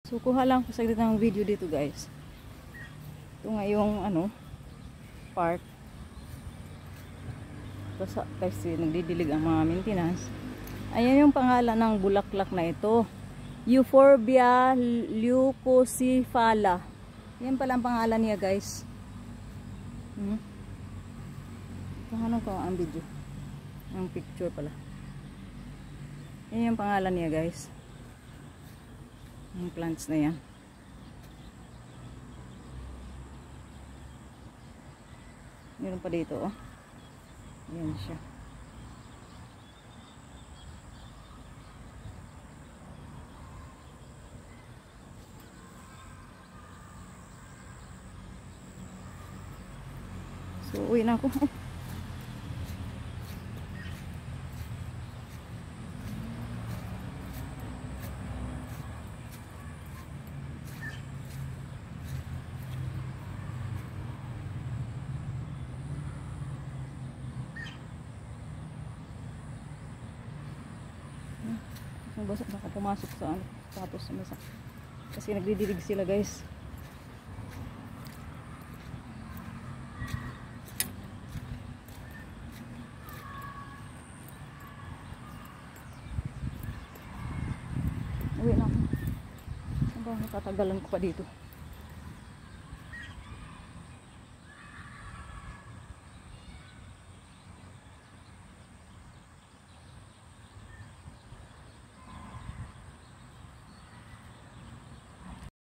So kuha lang ko saglit ng video dito guys. Ito nga yung ano, park. Kasi nagdidilig ang mga maintenance. Ayan yung pangalan ng bulaklak na ito. Euphorbia leucocephala. Yan pala ang pangalan niya guys. Paano ko ang video? Ang picture pala. Yan yung pangalan niya guys. Yung plants na yan. Meron pa dito oh. Yan siya. So uwi na ako. Baka pumasok sa ano, tapos sa mesa. Kasi nagdidilig sila guys. Uwi na ako. Nakatagalan ko pa dito.